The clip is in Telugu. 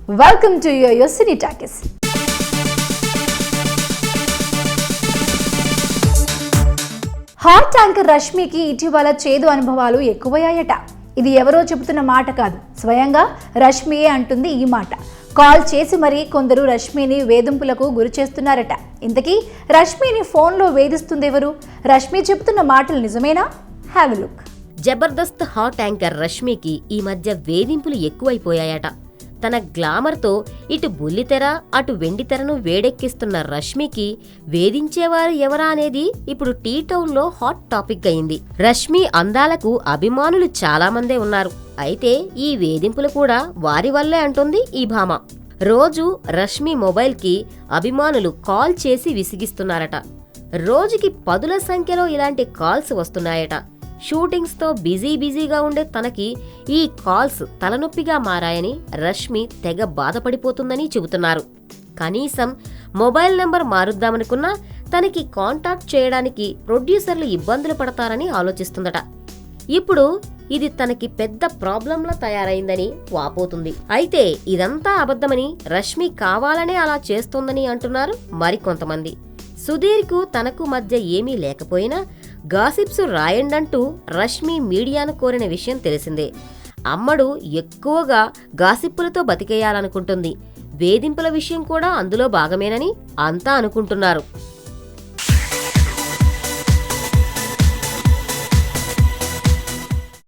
Welcome to Yoyo Cine Talkies. Hot anchor రష్మికి ఇటీవల చేదు అనుభవాలు ఎక్కువయ్యాయట. ఇది ఎవరో చెబుతున్న మాట కాదు, స్వయంగా రష్మియే అంటుంది ఈ మాట. కాల్ చేసి మరీ కొందరు రష్మిని వేధింపులకు గురి చేస్తున్నారట. ఇంతకీ రష్మిని ఫోన్లో వేధిస్తుంది ఎవరు? రష్మి చెబుతున్న మాటలు నిజమేనా? Have a look. Jabardasth hot anchor రష్మికి ఈ మధ్య వేధింపులు ఎక్కువైపోయాయట. తన గ్లామర్తో ఇటు బుల్లితెర అటు వెండితెరను వేడెక్కిస్తున్న రష్మికి వేధించేవారు ఎవరా అనేది ఇప్పుడు టీ టౌన్లో హాట్ టాపిక్ అయింది. రష్మి అందాలకు అభిమానులు చాలా మందే ఉన్నారు. అయితే ఈ వేధింపులు కూడా వారి వల్లే అంటుంది ఈ భామ. రోజు రష్మి మొబైల్కి అభిమానులు కాల్ చేసి విసిగిస్తున్నారట. రోజుకి 10ల సంఖ్యలో ఇలాంటి కాల్స్ వస్తున్నాయట. షూటింగ్స్తో బిజీగా ఉండే తనకి ఈ కాల్స్ తలనొప్పిగా మారాయని రష్మి తెగ బాధపడిపోతుందని చెబుతున్నారు. కనీసం మొబైల్ నెంబర్ మారుద్దామనుకున్నా తనకి కాంటాక్ట్ చేయడానికి ప్రొడ్యూసర్లు ఇబ్బందులు పడతారని ఆలోచిస్తుందట. ఇప్పుడు ఇది తనకి పెద్ద ప్రాబ్లంలా తయారైందని వాపోతుంది. అయితే ఇదంతా అబద్ధమని, రష్మి కావాలనే అలా చేస్తోందని అంటున్నారు మరికొంతమంది. సుధీర్కు తనకు మధ్య ఏమీ లేకపోయినా గాసిప్స్ రాయండంటూ రష్మి మీడియాను కోరిన విషయం తెలిసిందే. అమ్మడు ఎక్కువగా గాసిప్పులతో బతికేయాలనుకుంటుంది. వేధింపుల విషయం కూడా అందులో భాగమేనని అంతా అనుకుంటున్నారు.